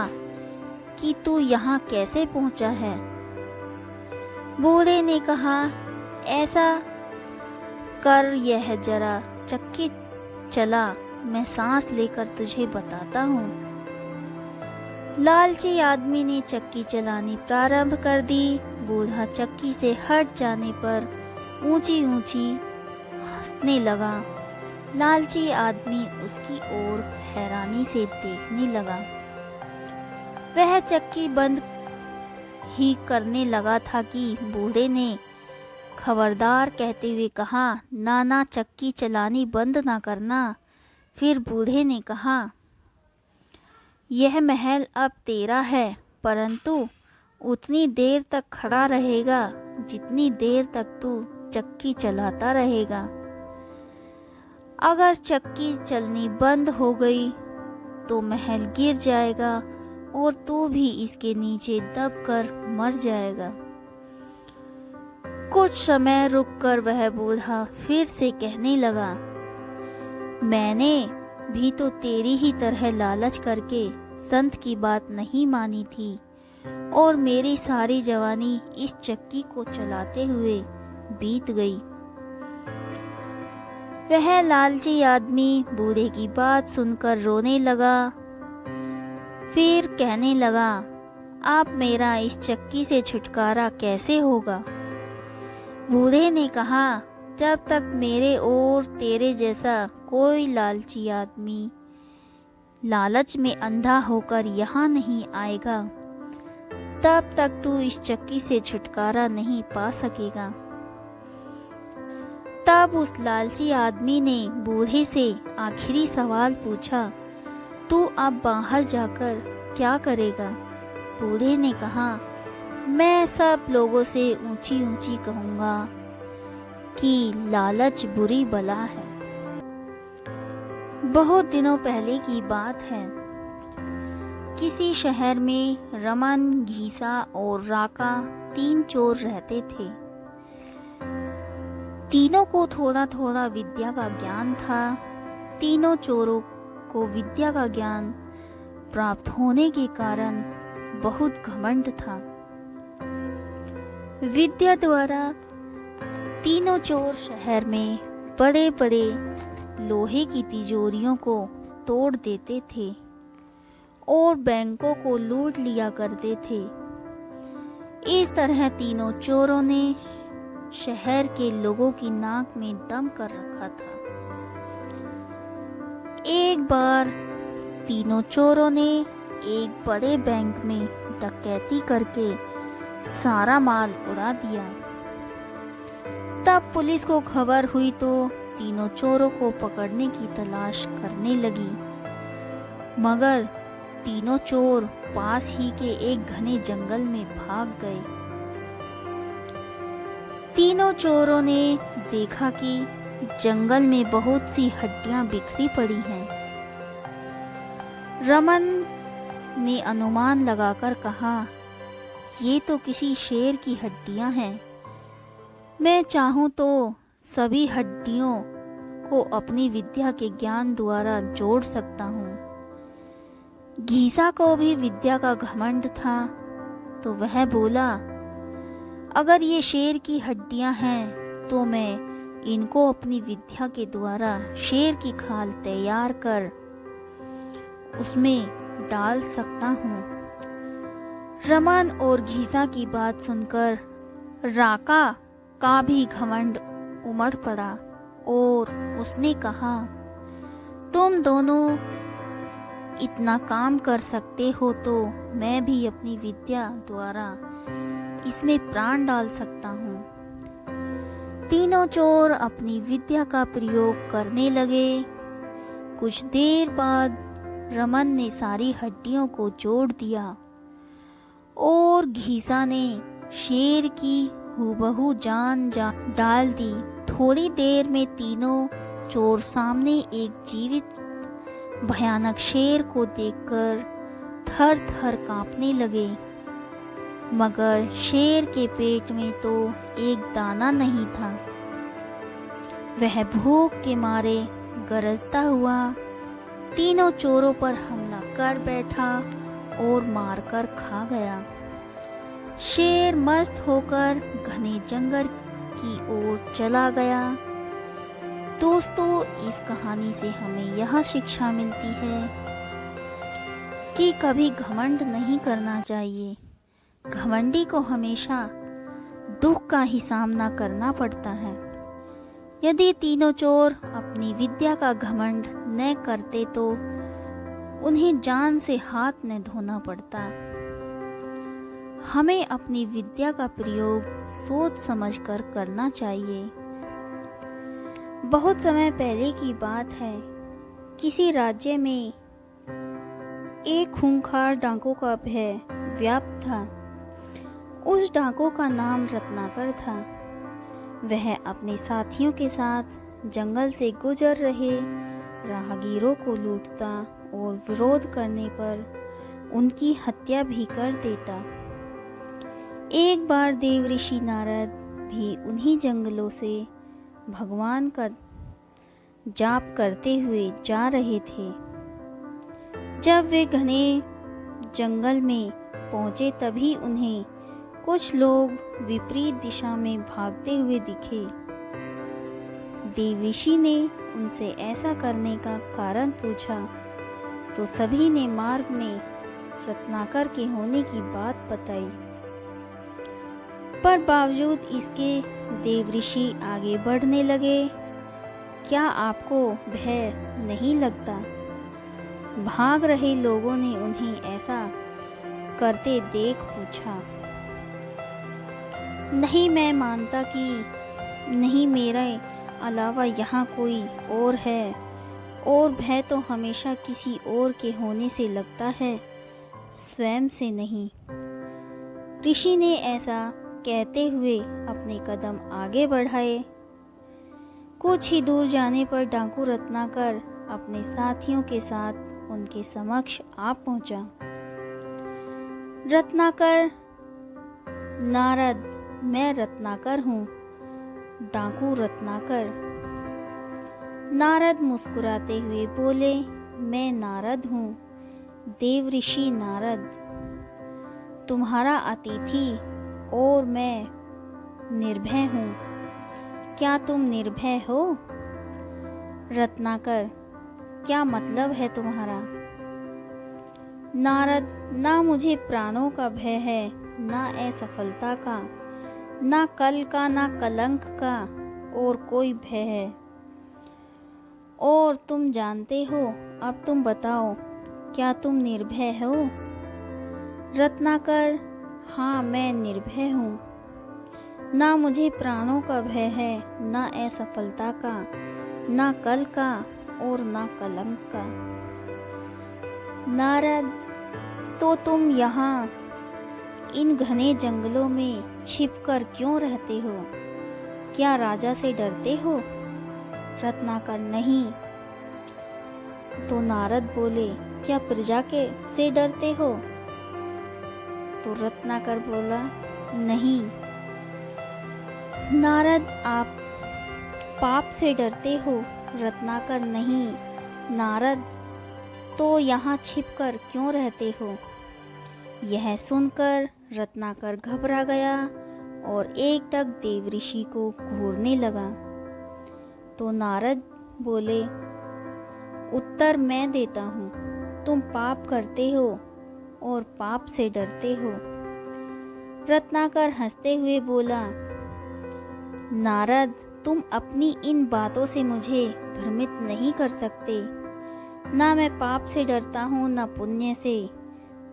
कि तू यहाँ कैसे पहुँचा है? बूढ़े ने कहा, ऐसा कर, यह जरा चक्की चला, मैं सांस लेकर तुझे बताता हूँ। लालची आदमी ने चक्की चलानी प्रारंभ कर दी। बूढ़ा चक्की से हट जाने पर ऊंची ऊंची हंसने लगा। लालची आदमी उसकी ओर हैरानी से देखने लगा। वह चक्की बंद ही करने लगा था कि बूढ़े ने खबरदार कहते हुए कहा, ना चक्की चलानी बंद ना करना। फिर बूढ़े ने कहा, यह महल अब तेरा है, परंतु उतनी देर तक खड़ा रहेगा जितनी देर तक तू चक्की चलाता रहेगा। अगर चक्की चलनी बंद हो गई तो महल गिर जाएगा और तू भी इसके नीचे दबकर मर जाएगा। कुछ समय रुककर वह बूढ़ा फिर से कहने लगा, मैंने भी तो तेरी ही तरह लालच करके संत की बात नहीं मानी थी और मेरी सारी जवानी इस चक्की को चलाते हुए बीत गई। वह लालची आदमी बूढ़े की बात सुनकर रोने लगा। फिर कहने लगा, आप मेरा इस चक्की से छुटकारा कैसे होगा? बूढ़े ने कहा, जब तक मेरे और तेरे जैसा कोई लालची आदमी लालच में अंधा होकर यहाँ नहीं आएगा, तब तक तू इस चक्की से छुटकारा नहीं पा सकेगा। तब उस लालची आदमी ने बूढ़े से आखिरी सवाल पूछा, तू अब बाहर जाकर क्या करेगा? बूढ़े ने कहा, मैं सब लोगों से ऊंची ऊंची कहूँगा कि लालच बुरी बला है। बहुत दिनों पहले की बात है। किसी शहर में रमन, घीसा और राका 3 चोर रहते थे। तीनों को थोड़ा थोड़ा विद्या का ज्ञान था। तीनों चोरों को विद्या का ज्ञान प्राप्त होने के कारण बहुत घमंड था। विद्या द्वारा तीनों चोर शहर में बड़े बड़े लोहे की तिजोरियों को तोड़ देते थे और बैंकों को लूट लिया करते थे। इस तरह तीनों चोरों ने शहर के लोगों की नाक में दम कर रखा था। एक बार तीनों चोरों ने एक बड़े बैंक में डकैती करके सारा माल उड़ा दिया। तब पुलिस को खबर हुई तो तीनों चोरों को पकड़ने की तलाश करने लगी, मगर तीनों चोर पास ही के एक घने जंगल में भाग गए। तीनों चोरों ने देखा कि जंगल में बहुत सी हड्डियां बिखरी पड़ी हैं। रमन ने अनुमान लगाकर कहा, ये तो किसी शेर की हड्डियां हैं। मैं चाहूं तो सभी हड्डियों को अपनी विद्या के ज्ञान द्वारा जोड़ सकता हूँ। घीसा को भी विद्या का घमंड था, तो वह बोला, अगर ये शेर की हड्डियां हैं तो मैं इनको अपनी विद्या के द्वारा शेर की खाल तैयार कर उसमें डाल सकता हूँ। रमन और घीसा की बात सुनकर राका का भी घमंड उमड़ पड़ा और उसने कहा, तुम दोनों इतना काम कर सकते हो तो मैं भी अपनी विद्या द्वारा इसमें प्राण डाल सकता हूँ। तीनों चोर अपनी विद्या का प्रयोग करने लगे। कुछ देर बाद रमन ने सारी हड्डियों को जोड़ दिया और घीसा ने शेर की हूबहू जान डाल दी। थोड़ी देर में तीनों चोर सामने एक जीवित भयानक शेर को देखकर थर थर कांपने लगे, मगर शेर के पेट में तो एक दाना नहीं था। वह भूख के मारे गरजता हुआ तीनों चोरों पर हमला कर बैठा और मारकर खा गया। शेर मस्त होकर घने जंगल की ओर चला गया। दोस्तों, इस कहानी से हमें यह शिक्षा मिलती है कि कभी घमंड नहीं करना चाहिए। घमंडी को हमेशा दुख का ही सामना करना पड़ता है। यदि तीनों चोर अपनी विद्या का घमंड न करते तो उन्हें जान से हाथ न धोना पड़ता। हमें अपनी विद्या का प्रयोग सोच समझकर करना चाहिए। बहुत समय पहले की बात है, किसी राज्य में एक खूंखार डाकू का भय व्याप्त था। उस डाकू का नाम रत्नाकर था। वह अपने साथियों के साथ जंगल से गुजर रहे राहगीरों को लूटता और विरोध करने पर उनकी हत्या भी कर देता। एक बार देवऋषि नारद भी उन्हीं जंगलों से भगवान का जाप करते हुए जा रहे थे। जब वे घने जंगल में पहुंचे तभी उन्हें कुछ लोग विपरीत दिशा में भागते हुए दिखे। देवऋषि ने उनसे ऐसा करने का कारण पूछा तो सभी ने मार्ग में रत्नाकर के होने की बात बताई। पर बावजूद इसके देवऋषि आगे बढ़ने लगे। क्या आपको भय नहीं लगता? भाग रहे लोगों ने उन्हें ऐसा करते देख पूछा। नहीं, मैं मानता कि नहीं, मेरे अलावा यहाँ कोई और है, और भय तो हमेशा किसी और के होने से लगता है, स्वयं से नहीं। ऋषि ने ऐसा कहते हुए अपने कदम आगे बढ़ाए। कुछ ही दूर जाने पर डाकू रत्नाकर अपने साथियों के साथ उनके समक्ष आ पहुंचा। रत्नाकर, नारद, मैं रत्नाकर हूँ। डाकू रत्नाकर। नारद मुस्कुराते हुए बोले, मैं नारद हूँ, देवऋषि नारद, तुम्हारा अतिथि, और मैं निर्भय हूँ। क्या तुम निर्भय हो? रत्नाकर, क्या मतलब है तुम्हारा? नारद, ना मुझे प्राणों का भय है, ना असफलता का, ना कल का, ना कलंक का और कोई भय है। और तुम जानते हो, अब तुम बताओ, क्या तुम निर्भय हो? रत्नाकर, हाँ, मैं निर्भय हूँ। ना मुझे प्राणों का भय है, ना असफलता का, ना कल का और ना कलंक का। नारद, तो तुम यहाँ इन घने जंगलों में छिपकर क्यों रहते हो? क्या राजा से डरते हो? रत्नाकर, नहीं। तो नारद बोले, क्या प्रजा के से डरते हो? तो रत्नाकर बोला, नहीं। नारद, आप पाप से डरते हो? रत्नाकर, नहीं। नारद, तो यहाँ छिपकर क्यों रहते हो? यह सुनकर रत्नाकर घबरा गया और एकटक देवऋषि को घूरने लगा। तो नारद बोले, उत्तर मैं देता हूँ। तुम पाप करते हो और पाप से डरते हो। रत्नाकर हंसते हुए बोला, नारद, तुम अपनी इन बातों से मुझे भ्रमित नहीं कर सकते। ना मैं पाप से डरता हूँ, ना पुण्य से,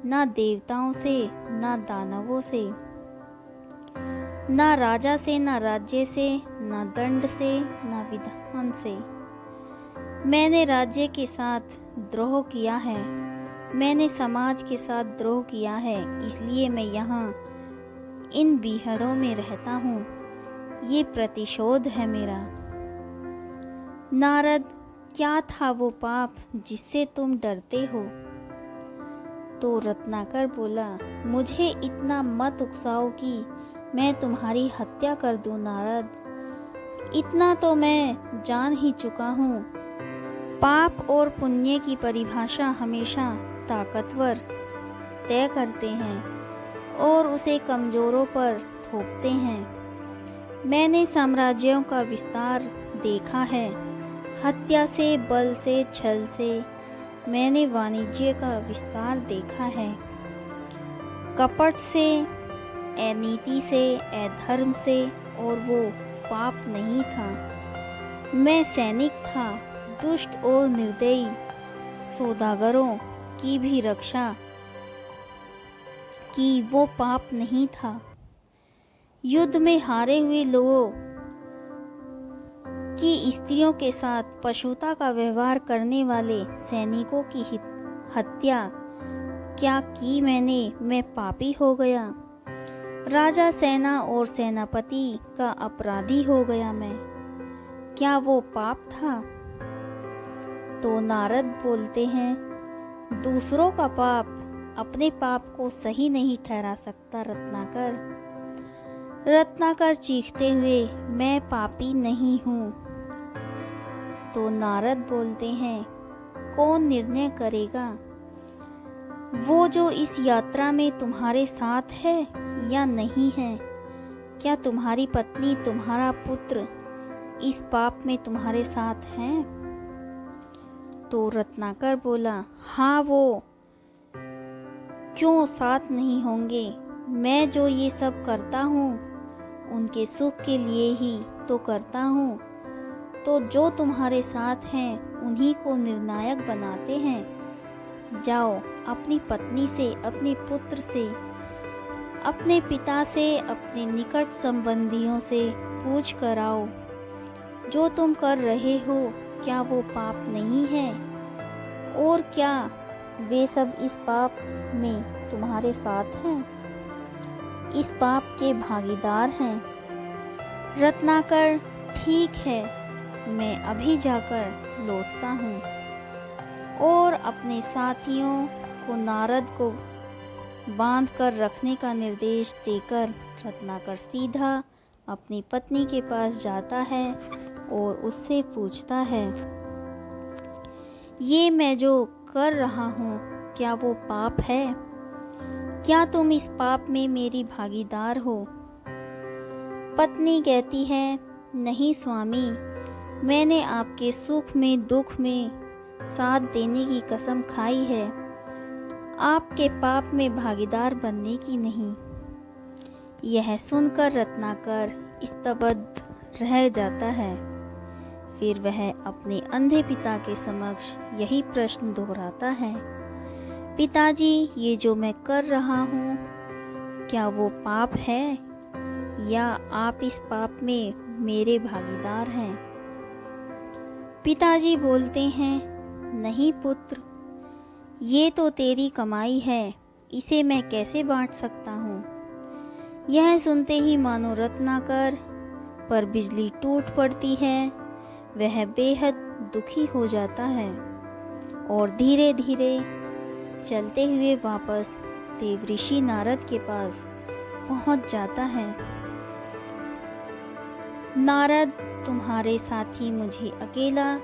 ना देवताओं से, ना दानवों से, ना राजा से, ना राज्य से, ना दंड से, ना विधान से। मैंने राज्य के साथ द्रोह किया है, मैंने समाज के साथ द्रोह किया है, इसलिए मैं यहाँ इन बीहड़ों में रहता हूँ। ये प्रतिशोध है मेरा। नारद, क्या था वो पाप जिससे तुम डरते हो? तो रत्नाकर बोला, मुझे इतना मत उकसाओ कि मैं तुम्हारी हत्या कर दूं नारद। इतना तो मैं जान ही चुका हूँ। पाप और पुण्य की परिभाषा हमेशा ताकतवर तय करते हैं और उसे कमजोरों पर थोपते हैं। मैंने साम्राज्यों का विस्तार देखा है, हत्या से, बल से, छल से। मैंने वाणिज्य का विस्तार देखा है, कपट से, अनीति से, अधर्म से, और वो पाप नहीं था। मैं सैनिक था, दुष्ट और निर्दयी सौदागरों की भी रक्षा की, वो पाप नहीं था। युद्ध में हारे हुए लोगों की स्त्रियों के साथ पशुता का व्यवहार करने वाले सैनिकों की हत्या क्या की मैंने? मैं पापी हो गया। राजा, सेना और सेनापति का अपराधी हो गया मैं। क्या वो पाप था? तो नारद बोलते हैं, दूसरों का पाप अपने पाप को सही नहीं ठहरा सकता रत्नाकर। रत्नाकर चीखते हुए, मैं पापी नहीं हूँ। तो नारद बोलते हैं, कौन निर्णय करेगा? वो जो इस यात्रा में तुम्हारे साथ है या नहीं है? क्या तुम्हारी पत्नी, तुम्हारा पुत्र इस पाप में तुम्हारे साथ हैं? तो रत्नाकर बोला, हाँ, वो क्यों साथ नहीं होंगे? मैं जो ये सब करता हूँ उनके सुख के लिए ही तो करता हूँ। तो जो तुम्हारे साथ हैं उन्हीं को निर्णायक बनाते हैं। जाओ, अपनी पत्नी से, अपने पुत्र से, अपने पिता से, अपने निकट संबंधियों से पूछ कर आओ, जो तुम कर रहे हो क्या वो पाप नहीं है? और क्या वे सब इस पाप में तुम्हारे साथ हैं, इस पाप के भागीदार हैं? रत्नाकर, ठीक है, मैं अभी जाकर लौटता हूँ। और अपने साथियों को नारद को बांध कर रखने का निर्देश देकर रत्नाकर सीधा अपनी पत्नी के पास जाता है और उससे पूछता है, ये मैं जो कर रहा हूँ क्या वो पाप है? क्या तुम इस पाप में मेरी भागीदार हो? पत्नी कहती है, नहीं स्वामी, मैंने आपके सुख में, दुख में साथ देने की कसम खाई है, आपके पाप में भागीदार बनने की नहीं। यह सुनकर रत्नाकर स्तब्ध रह जाता है। फिर वह अपने अंधे पिता के समक्ष यही प्रश्न दोहराता है, पिताजी, ये जो मैं कर रहा हूँ क्या वो पाप है? या आप इस पाप में मेरे भागीदार हैं? पिताजी बोलते हैं, नहीं पुत्र, ये तो तेरी कमाई है, इसे मैं कैसे बांट सकता हूँ। यह सुनते ही मानो रत्नाकर पर बिजली टूट पड़ती है। वह बेहद दुखी हो जाता है और धीरे धीरे चलते हुए वापस देवऋषि नारद के पास पहुंच जाता है। नारद, तुम्हारे साथी मुझे अकेला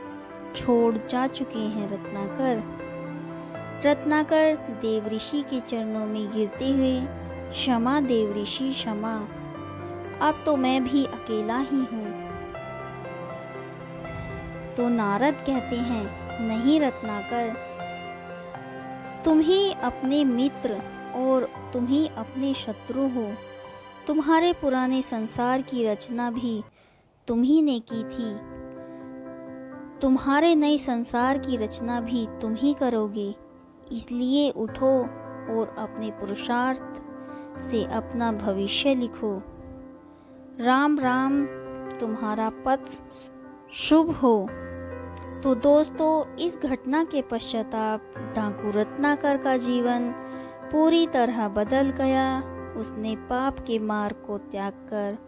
छोड़ जा चुके हैं रत्नाकर। रत्नाकर देवऋषि के चरणों में गिरते हुए, क्षमा देवऋषि क्षमा, अब तो मैं भी अकेला ही हूँ। तो नारद कहते हैं, नहीं रत्नाकर, तुम ही अपने मित्र और तुम ही अपने शत्रु हो। तुम्हारे पुराने संसार की रचना भी तुम ही ने की थी, तुम्हारे नए संसार की रचना भी तुम ही करोगे। इसलिए उठो और अपने पुरुषार्थ से अपना भविष्य लिखो। राम राम, तुम्हारा पथ शुभ हो। तो दोस्तों, इस घटना के पश्चाताप डाकू रत्नाकर का जीवन पूरी तरह बदल गया। उसने पाप के मार्ग को त्याग कर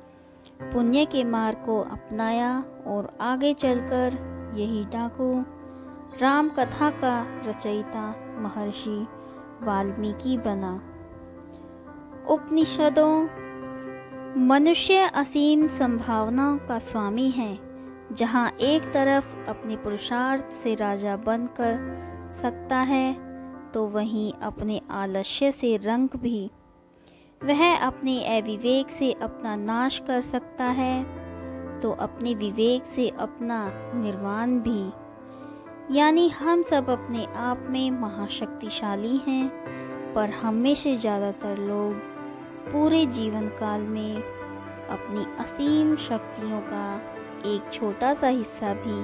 पुण्य के मार्ग को अपनाया और आगे चलकर यही डाकू राम कथा का रचयिता महर्षि वाल्मीकि बना। उपनिषदों, मनुष्य असीम संभावनाओं का स्वामी है। जहाँ एक तरफ अपने पुरुषार्थ से राजा बनकर सकता है, तो वहीं अपने आलस्य से रंक भी। वह अपने अविवेक से अपना नाश कर सकता है, तो अपने विवेक से अपना निर्वाण भी। यानी हम सब अपने आप में महाशक्तिशाली हैं, पर हम में से ज़्यादातर लोग पूरे जीवन काल में अपनी असीम शक्तियों का एक छोटा सा हिस्सा भी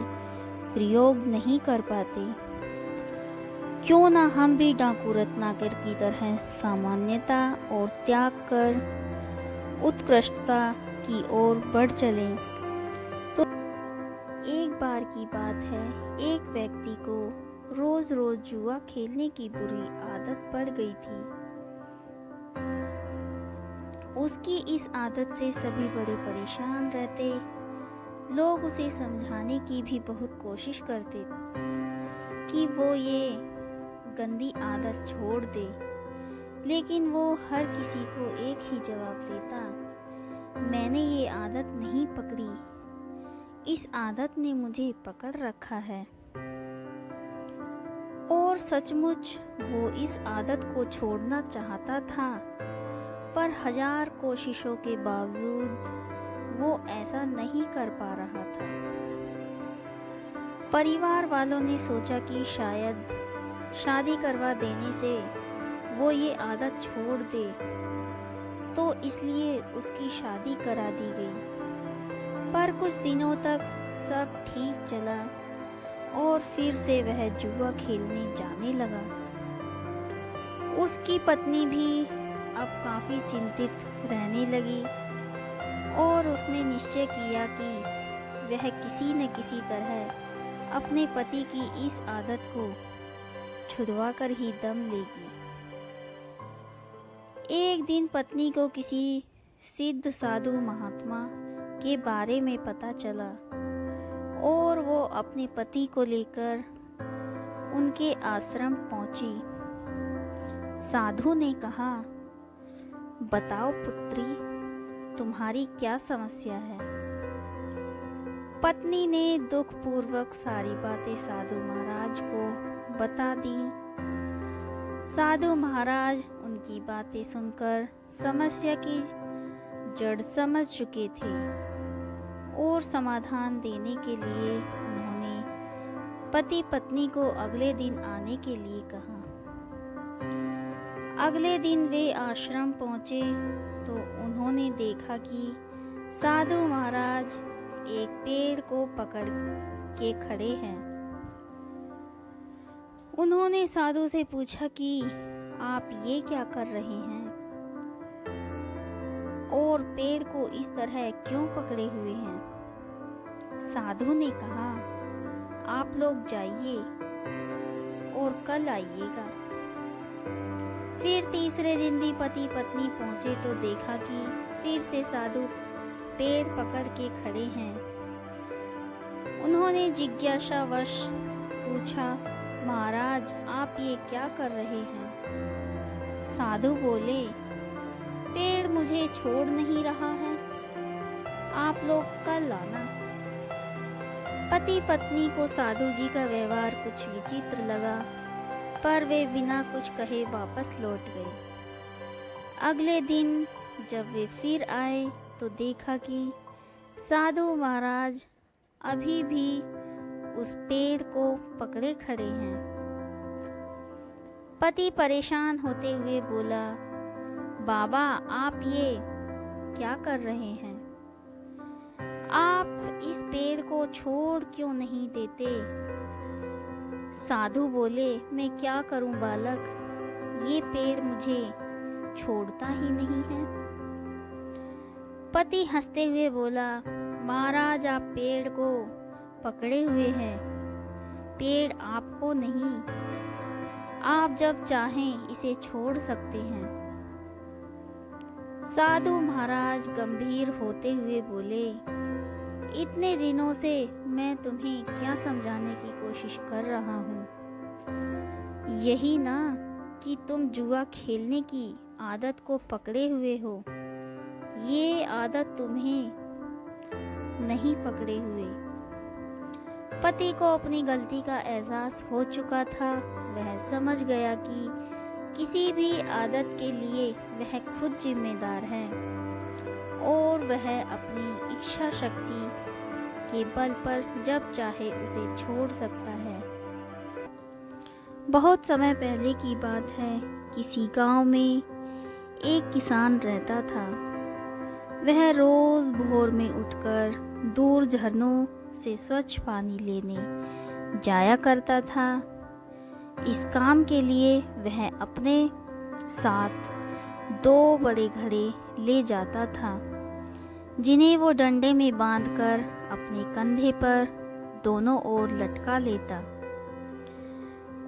प्रयोग नहीं कर पाते। क्यों ना हम भी डाकू रत्नाकर की तरह सामान्यता और त्याग कर उत्कृष्टता की ओर बढ़ चलें। तो एक बार की बात है, एक व्यक्ति को रोज रोज जुआ खेलने की बुरी आदत पड़ गई थी। उसकी इस आदत से सभी बड़े परेशान रहते। लोग उसे समझाने की भी बहुत कोशिश करते कि वो ये गंदी आदत छोड़ दे, लेकिन वो हर किसी को एक ही जवाब देता, मैंने ये आदत नहीं पकड़ी, इस आदत ने मुझे पकड़ रखा है। और सचमुच वो इस आदत को छोड़ना चाहता था, पर हजार कोशिशों के बावजूद वो ऐसा नहीं कर पा रहा था। परिवार वालों ने सोचा कि शायद शादी करवा देने से वो ये आदत छोड़ दे, तो इसलिए उसकी शादी करा दी गई। पर कुछ दिनों तक सब ठीक चला और फिर से वह जुआ खेलने जाने लगा। उसकी पत्नी भी अब काफ़ी चिंतित रहने लगी और उसने निश्चय किया कि वह किसी न किसी तरह अपने पति की इस आदत को छुड़वा कर ही दम लेगी। एक दिन पत्नी को किसी सिद्ध साधु महात्मा के बारे में पता चला और वो अपने पति को लेकर उनके आश्रम पहुंची। साधु ने कहा, बताओ पुत्री, तुम्हारी क्या समस्या है। पत्नी ने दुखपूर्वक सारी बातें साधु महाराज को बता दी। साधु महाराज उनकी बातें सुनकर समस्या की जड़ समझ चुके थे और समाधान देने के लिए उन्होंने पति पत्नी को अगले दिन आने के लिए कहा। अगले दिन वे आश्रम पहुंचे तो उन्होंने देखा कि साधु महाराज एक पेड़ को पकड़ के खड़े हैं। उन्होंने साधु से पूछा कि आप ये क्या कर रहे हैं। और पेड़ को इस तरह क्यों पकड़े हुए हैं? साधु ने कहा, आप लोग जाइए और कल आइएगा। फिर तीसरे दिन भी पति पत्नी पहुंचे तो देखा कि फिर से साधु पेड़ पकड़ के खड़े हैं। उन्होंने जिज्ञासावश पूछा, महाराज आप ये क्या कर रहे हैं? साधु बोले, पेड़ मुझे छोड़ नहीं रहा है, आप लोग कल आना। पति पत्नी को साधु जी का व्यवहार कुछ विचित्र लगा, पर वे बिना कुछ कहे वापस लौट गए। अगले दिन जब वे फिर आए तो देखा कि साधु महाराज अभी भी उस पेड़ को पकड़े खड़े हैं। पति परेशान होते हुए बोला, बाबा आप ये क्या कर रहे हैं? आप इस पेड़ को छोड़ क्यों नहीं देते? साधु बोले, मैं क्या करूं बालक, ये पेड़ मुझे छोड़ता ही नहीं है। पति हंसते हुए बोला, महाराज आप पेड़ को पकड़े हुए हैं, पेड़ आपको नहीं, आप जब चाहें इसे छोड़ सकते हैं। साधु महाराज गंभीर होते हुए बोले, इतने दिनों से मैं तुम्हें क्या समझाने की कोशिश कर रहा हूँ, यही ना कि तुम जुआ खेलने की आदत को पकड़े हुए हो। ये आदत तुम्हें नहीं पकड़े हुए। पति को अपनी गलती का एहसास हो चुका था। वह समझ गया कि किसी भी आदत के लिए वह खुद जिम्मेदार है और वह अपनी इच्छा शक्ति के बल पर जब चाहे उसे छोड़ सकता है। बहुत समय पहले की बात है, किसी गांव में एक किसान रहता था। वह रोज भोर में उठकर दूर झरनों से स्वच्छ पानी लेने जाया करता था। इस काम के लिए वह अपने साथ 2 बड़े घड़े ले जाता था, जिन्हें वो डंडे में बांधकर अपने कंधे पर दोनों ओर लटका लेता।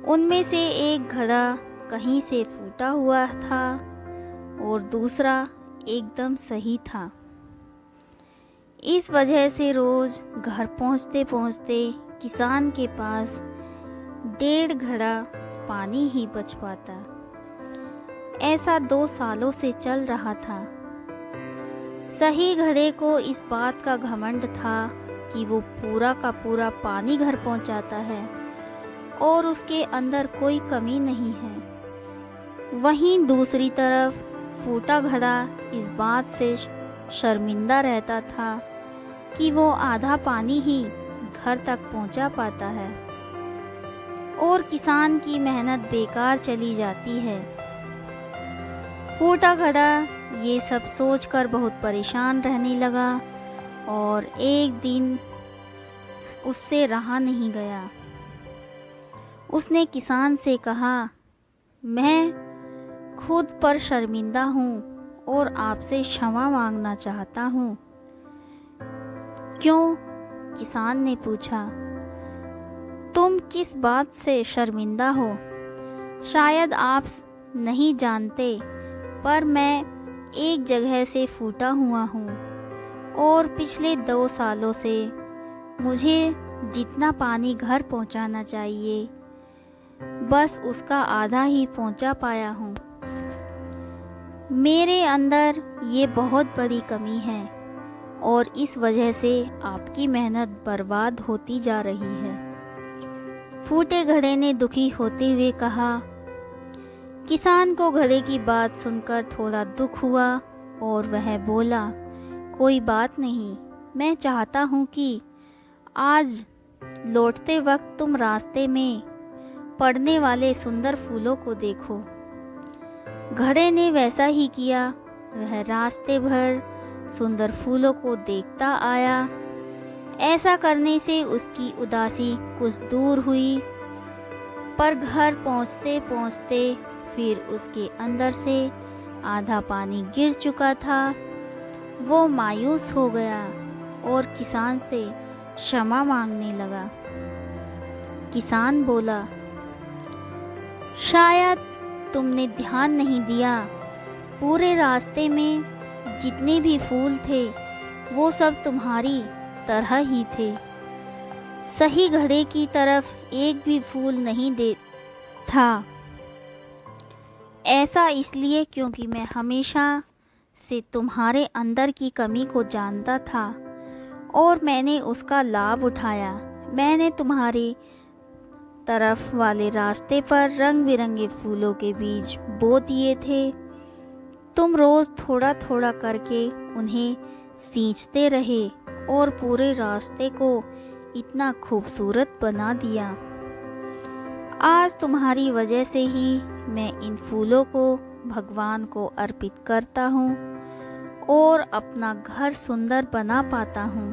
उनमें से एक घड़ा कहीं से फूटा हुआ था और दूसरा एकदम सही था। इस वजह से रोज घर पहुंचते पहुंचते किसान के पास 1.5 घड़ा पानी ही बच पाता। ऐसा 2 सालों से चल रहा था। सही घड़े को इस बात का घमंड था कि वो पूरा का पूरा पानी घर पहुंचाता है और उसके अंदर कोई कमी नहीं है। वहीं दूसरी तरफ फूटा घड़ा इस बात से शर्मिंदा रहता था कि वो आधा पानी ही घर तक पहुंचा पाता है और किसान की मेहनत बेकार चली जाती है। फूटा घड़ा ये सब सोचकर बहुत परेशान रहने लगा और एक दिन उससे रहा नहीं गया। उसने किसान से कहा, मैं खुद पर शर्मिंदा हूँ और आपसे क्षमा मांगना चाहता हूँ। क्यों? किसान ने पूछा। तुम किस बात से शर्मिंदा हो? शायद आप नहीं जानते, पर मैं एक जगह से फूटा हुआ हूँ और पिछले 2 सालों से मुझे जितना पानी घर पहुँचाना चाहिए बस उसका आधा ही पहुँचा पाया हूँ। मेरे अंदर ये बहुत बड़ी कमी है और इस वजह से आपकी मेहनत बर्बाद होती जा रही है। फूटे घड़े ने दुखी होते हुए कहा। किसान को घड़े की बात सुनकर थोड़ा दुख हुआ और वह बोला, कोई बात नहीं, मैं चाहता हूँ कि आज लौटते वक्त तुम रास्ते में पड़ने वाले सुंदर फूलों को देखो। घड़े ने वैसा ही किया। वह रास्ते भर सुंदर फूलों को देखता आया। ऐसा करने से उसकी उदासी कुछ दूर हुई, पर घर पहुंचते पहुंचते फिर उसके अंदर से आधा पानी गिर चुका था वो मायूस हो गया और किसान से क्षमा मांगने लगा। किसान बोला, शायद तुमने ध्यान नहीं दिया, पूरे रास्ते में जितने भी फूल थे वो सब तुम्हारी तरह ही थे। सही घड़े की तरफ एक भी फूल नहीं दे था। ऐसा इसलिए क्योंकि मैं हमेशा से तुम्हारे अंदर की कमी को जानता था और मैंने उसका लाभ उठाया। मैंने तुम्हारी तरफ वाले रास्ते पर रंग बिरंगे फूलों के बीज बो दिए थे। तुम रोज़ थोड़ा थोड़ा करके उन्हें सींचते रहे और पूरे रास्ते को इतना खूबसूरत बना दिया। आज तुम्हारी वजह से ही मैं इन फूलों को भगवान को अर्पित करता हूँ और अपना घर सुंदर बना पाता हूँ।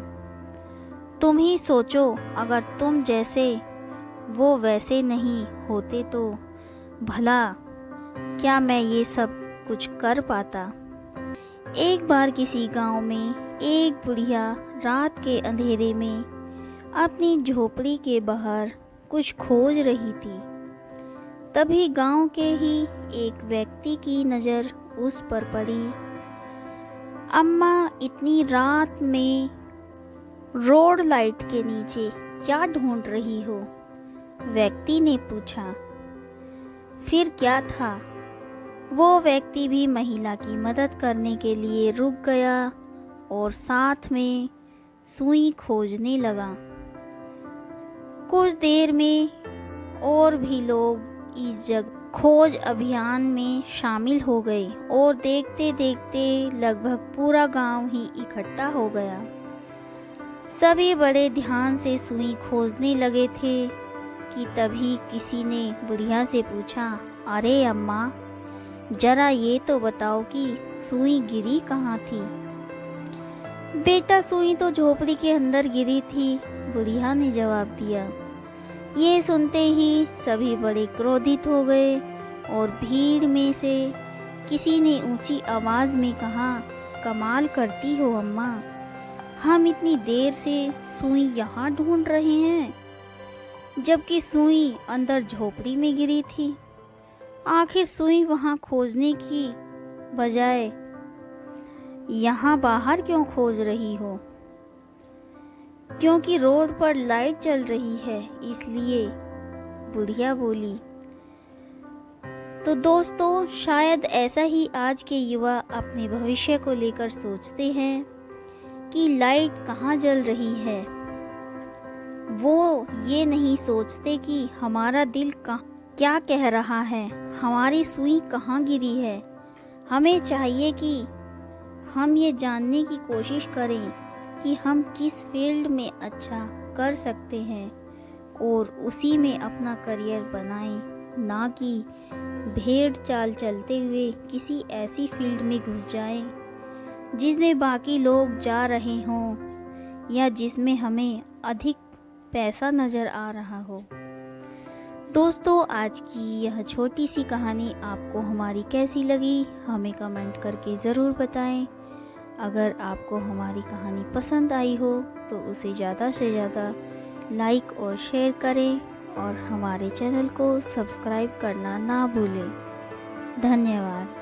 तुम ही सोचो, अगर तुम जैसे वो वैसे नहीं होते तो भला क्या मैं ये सब कुछ कर पाता। एक बार किसी गांव में एक बुढ़िया रात के अंधेरे में अपनी झोपड़ी के बाहर कुछ खोज रही थी। तभी गांव के ही एक व्यक्ति की नज़र उस पर पड़ी। अम्मा, इतनी रात में रोड लाइट के नीचे क्या ढूंढ रही हो? व्यक्ति ने पूछा। फिर क्या था? वो व्यक्ति भी महिला की मदद करने के लिए रुक गया और साथ में सुई खोजने लगा। कुछ देर में और भी लोग इस जगह खोज अभियान में शामिल हो गए और देखते देखते लगभग पूरा गांव ही इकट्ठा हो गया। सभी बड़े ध्यान से सुई खोजने लगे थे कि तभी किसी ने बुढ़िया से पूछा, अरे अम्मा, जरा ये तो बताओ कि सुई गिरी कहाँ थी? बेटा, सुई तो झोपड़ी के अंदर गिरी थी, बुढ़िया ने जवाब दिया। ये सुनते ही सभी बड़े क्रोधित हो गए और भीड़ में से किसी ने ऊंची आवाज़ में कहा, कमाल करती हो अम्मा, हम इतनी देर से सुई यहाँ ढूंढ रहे हैं जबकि सुई अंदर झोपड़ी में गिरी थी। आखिर सुई वहाँ खोजने की बजाय यहाँ बाहर क्यों खोज रही हो? क्योंकि रोड पर लाइट जल रही है इसलिए, बुढ़िया बोली। तो दोस्तों, शायद ऐसा ही आज के युवा अपने भविष्य को लेकर सोचते हैं कि लाइट कहाँ जल रही है। वो ये नहीं सोचते कि हमारा दिल क्या कह रहा है, हमारी सुई कहाँ गिरी है। हमें चाहिए कि हम ये जानने की कोशिश करें कि हम किस फील्ड में अच्छा कर सकते हैं और उसी में अपना करियर बनाएं, ना कि भेड़ चाल चलते हुए किसी ऐसी फील्ड में घुस जाएं जिसमें बाकी लोग जा रहे हों या जिसमें हमें अधिक पैसा नज़र आ रहा हो। दोस्तों, आज की यह छोटी सी कहानी आपको हमारी कैसी लगी, हमें कमेंट करके ज़रूर बताएं। अगर आपको हमारी कहानी पसंद आई हो तो उसे ज़्यादा से ज़्यादा लाइक और शेयर करें और हमारे चैनल को सब्सक्राइब करना ना भूलें। धन्यवाद।